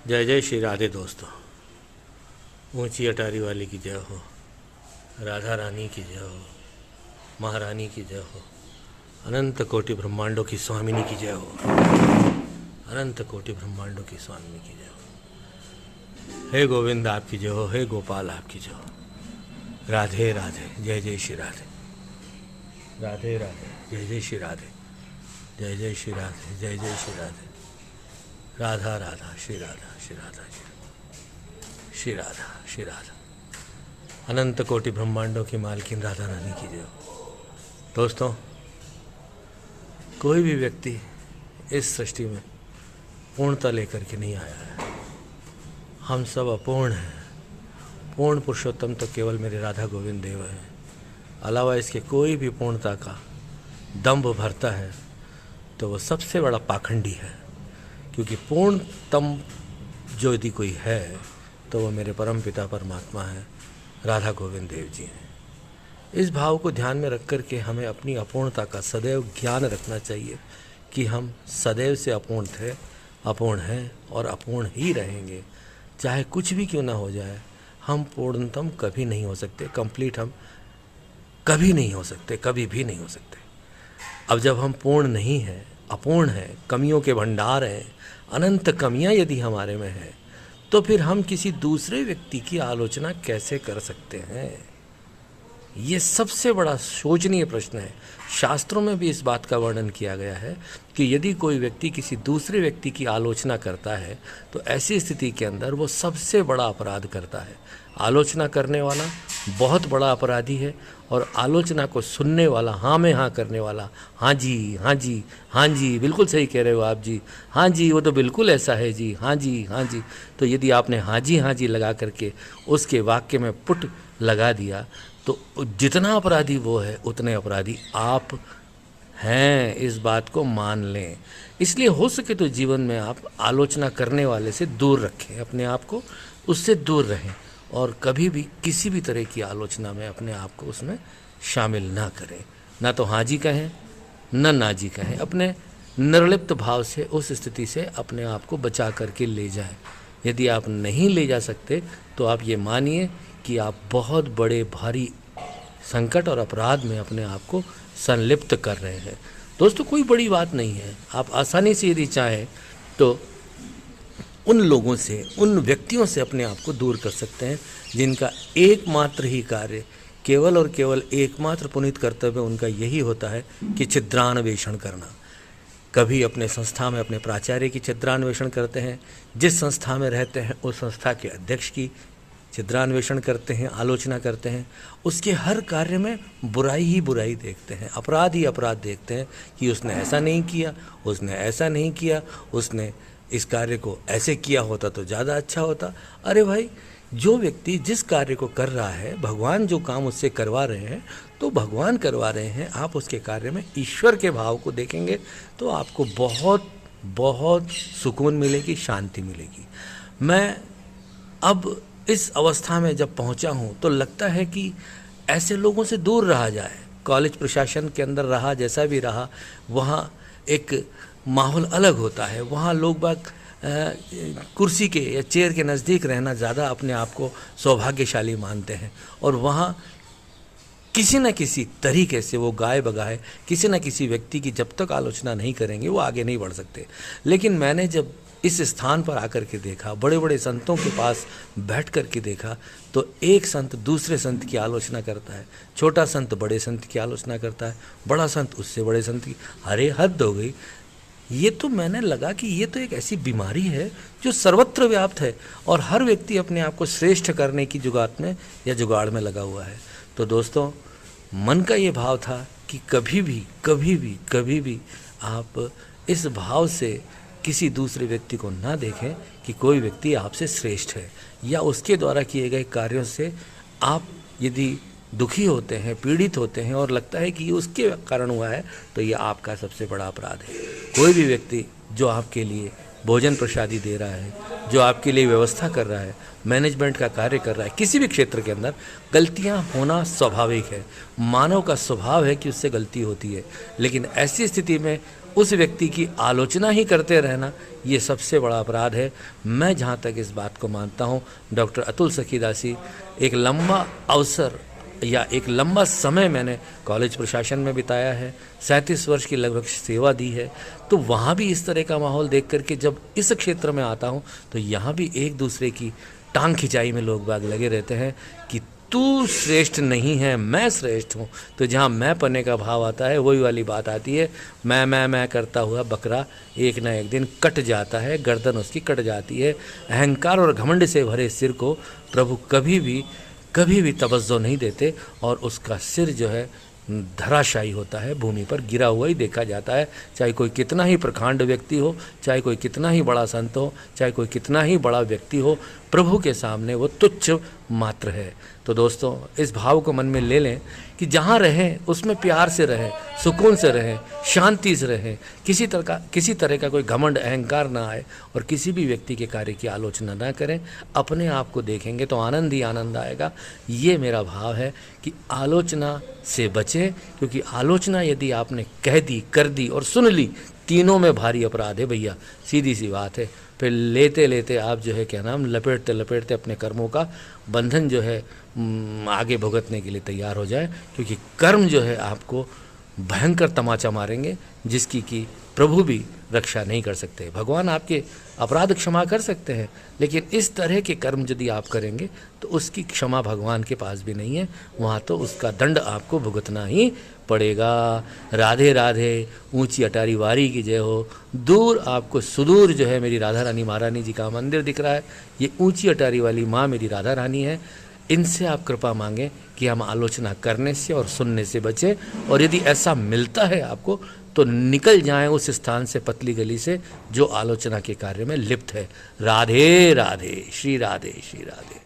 जय जय श्री राधे दोस्तों। ऊंची अटारी वाली की जय हो, राधा रानी की जय हो, महारानी की जय हो, अनंत कोटि ब्रह्मांडों की स्वामिनी की जय हो, अनंत कोटि ब्रह्मांडों की स्वामिनी की जय हो। हे गोविंद आपकी जय हो, हे गोपाल आपकी जय हो। राधे राधे, जय जय श्री राधे। राधे राधे, जय जय श्री राधे। जय जय श्री राधे, जय जय श्री राधे। राधा राधा, श्री राधा, श्री राधा, श्री राधा, श्री राधा। अनंत कोटि ब्रह्मांडों की मालकिन राधा रानी की जय हो। दोस्तों, कोई भी व्यक्ति इस सृष्टि में पूर्णता लेकर के नहीं आया है। हम सब अपूर्ण हैं। पूर्ण पुरुषोत्तम तो केवल मेरे राधा गोविंद देव हैं। अलावा इसके कोई भी पूर्णता का दंभ भरता है तो वो सबसे बड़ा पाखंडी है, क्योंकि पूर्णतम जो यदि कोई है तो वो मेरे परम पिता परमात्मा है, राधा गोविंद देव जी हैं। इस भाव को ध्यान में रख कर के हमें अपनी अपूर्णता का सदैव ज्ञान रखना चाहिए कि हम सदैव से अपूर्ण थे, अपूर्ण हैं और अपूर्ण ही रहेंगे। चाहे कुछ भी क्यों ना हो जाए, हम पूर्णतम कभी नहीं हो सकते, कंप्लीट हम कभी नहीं हो सकते, कभी भी नहीं हो सकते। अब जब हम पूर्ण नहीं हैं, अपूर्ण हैं, कमियों के भंडार हैं, अनंत कमियां यदि हमारे में है, तो फिर हम किसी दूसरे व्यक्ति की आलोचना कैसे कर सकते हैं? ये सबसे बड़ा शोचनीय प्रश्न है। शास्त्रों में भी इस बात का वर्णन किया गया है कि यदि कोई व्यक्ति किसी दूसरे व्यक्ति की आलोचना करता है तो ऐसी स्थिति के अंदर वो सबसे बड़ा अपराध करता है। आलोचना करने वाला बहुत बड़ा अपराधी है और आलोचना को सुनने वाला, हाँ में हाँ करने वाला, हाँ जी, हाँ जी, हाँ जी, बिल्कुल सही कह रहे हो आप जी, हाँ जी, वो तो बिल्कुल ऐसा है जी, हाँ जी, हाँ जी। तो यदि आपने हाँ जी लगा करके उसके वाक्य में पुट लगा दिया तो जितना अपराधी वो है उतने अपराधी आप हैं। इस बात को मान लें। इसलिए हो सके तो जीवन में आप आलोचना करने वाले से दूर रखें, अपने आप को उससे दूर रहें और कभी भी किसी भी तरह की आलोचना में अपने आप को उसमें शामिल ना करें। ना तो हाँ जी कहें, ना जी कहें। अपने निर्लिप्त भाव से उस स्थिति से अपने आप को बचा करके ले जाएं। यदि आप नहीं ले जा सकते तो आप ये मानिए कि आप बहुत बड़े भारी संकट और अपराध में अपने आप को संलिप्त कर रहे हैं। दोस्तों, कोई बड़ी बात नहीं है। आप आसानी से यदि चाहें तो उन लोगों से, उन व्यक्तियों से अपने आप को दूर कर सकते हैं जिनका एकमात्र ही कार्य, केवल और केवल एकमात्र पुनीत कर्तव्य उनका यही होता है कि छिद्रान्वेषण करना। कभी अपने संस्था में अपने प्राचार्य की छिद्रान्वेषण करते हैं, जिस संस्था में रहते हैं उस संस्था के अध्यक्ष की छिद्रान्वेषण करते हैं, आलोचना करते हैं। उसके हर कार्य में बुराई ही बुराई देखते हैं, अपराध ही अपराध देखते हैं कि उसने ऐसा नहीं किया, उसने ऐसा नहीं किया, उसने इस कार्य को ऐसे किया होता तो ज़्यादा अच्छा होता। अरे भाई, जो व्यक्ति जिस कार्य को कर रहा है, भगवान जो काम उससे करवा रहे हैं तो भगवान करवा रहे हैं। आप उसके कार्य में ईश्वर के भाव को देखेंगे तो आपको बहुत बहुत सुकून मिलेगी, शांति मिलेगी। मैं अब इस अवस्था में जब पहुंचा हूं तो लगता है कि ऐसे लोगों से दूर रहा जाए। कॉलेज प्रशासन के अंदर रहा, जैसा भी रहा, वहाँ एक माहौल अलग होता है। वहाँ लोग बाग कुर्सी के या चेयर के नज़दीक रहना ज़्यादा अपने आप को सौभाग्यशाली मानते हैं और वहाँ किसी न किसी तरीके से वो गाय बगाए किसी न किसी व्यक्ति की जब तक आलोचना नहीं करेंगे वो आगे नहीं बढ़ सकते। लेकिन मैंने जब इस स्थान पर आकर के देखा, बड़े बड़े संतों के पास बैठ कर के देखा, तो एक संत दूसरे संत की आलोचना करता है, छोटा संत बड़े संत की आलोचना करता है, बड़ा संत उससे बड़े संत की। अरे हद हो गई। ये तो मैंने लगा कि ये तो एक ऐसी बीमारी है जो सर्वत्र व्याप्त है और हर व्यक्ति अपने आप को श्रेष्ठ करने की जुगात में या जुगाड़ में लगा हुआ है। तो दोस्तों, मन का ये भाव था कि कभी भी आप इस भाव से किसी दूसरे व्यक्ति को ना देखें कि कोई व्यक्ति आपसे श्रेष्ठ है या उसके द्वारा किए गए कार्यों से आप यदि दुखी होते हैं, पीड़ित होते हैं और लगता है कि ये उसके कारण हुआ है, तो ये आपका सबसे बड़ा अपराध है। कोई भी व्यक्ति जो आपके लिए भोजन प्रसादी दे रहा है, जो आपके लिए व्यवस्था कर रहा है, मैनेजमेंट का कार्य कर रहा है, किसी भी क्षेत्र के अंदर गलतियां होना स्वाभाविक है। मानव का स्वभाव है कि उससे गलती होती है, लेकिन ऐसी स्थिति में उस व्यक्ति की आलोचना ही करते रहना, ये सबसे बड़ा अपराध है। मैं जहाँ तक इस बात को मानता हूँ, डॉक्टर अतुल सखीदासी एक लंबा अवसर या एक लंबा समय मैंने कॉलेज प्रशासन में बिताया है, 37 वर्ष की लगभग सेवा दी है। तो वहाँ भी इस तरह का माहौल देख करके जब इस क्षेत्र में आता हूँ तो यहाँ भी एक दूसरे की टांग खिंचाई में लोग बाग लगे रहते हैं कि तू श्रेष्ठ नहीं है, मैं श्रेष्ठ हूँ। तो जहाँ मैं पने का भाव आता है वही वाली बात आती है, मैं करता हुआ बकरा एक ना एक दिन कट जाता है, गर्दन उसकी कट जाती है। अहंकार और घमंड से भरे सिर को प्रभु कभी भी तवज्जो नहीं देते और उसका सिर जो है धराशायी होता है, भूमि पर गिरा हुआ ही देखा जाता है। चाहे कोई कितना ही प्रकांड व्यक्ति हो, चाहे कोई कितना ही बड़ा संत हो, चाहे कोई कितना ही बड़ा व्यक्ति हो, प्रभु के सामने वो तुच्छ मात्र है। तो दोस्तों, इस भाव को मन में ले लें कि जहाँ रहें उसमें प्यार से रहें, सुकून से रहें, शांति से रहें, किसी तरह का कोई घमंड अहंकार ना आए और किसी भी व्यक्ति के कार्य की आलोचना ना करें। अपने आप को देखेंगे तो आनंद ही आनंद आएगा। ये मेरा भाव है कि आलोचना से बचें, क्योंकि आलोचना यदि आपने कह दी, कर दी और सुन ली, तीनों में भारी अपराध है भैया, सीधी सी बात है। फिर लेते लेते आप जो है क्या नाम लपेटते लपेटते अपने कर्मों का बंधन जो है आगे भुगतने के लिए तैयार हो जाए, क्योंकि कर्म जो है आपको भयंकर तमाचा मारेंगे जिसकी कि प्रभु भी रक्षा नहीं कर सकते। भगवान आपके अपराध क्षमा कर सकते हैं, लेकिन इस तरह के कर्म यदि आप करेंगे तो उसकी क्षमा भगवान के पास भी नहीं है, वहाँ तो उसका दंड आपको भुगतना ही पड़ेगा। राधे राधे, ऊंची अटारी वारी की जय हो। दूर आपको सुदूर जो है मेरी राधा रानी महारानी जी का मंदिर दिख रहा है, ये ऊंची अटारी वाली माँ मेरी राधा रानी है। इनसे आप कृपा मांगें कि हम आलोचना करने से और सुनने से बचें, और यदि ऐसा मिलता है आपको तो निकल जाएं उस स्थान से, पतली गली से जो आलोचना के कार्य में लिप्त है। राधे राधे, श्री राधे श्री राधे।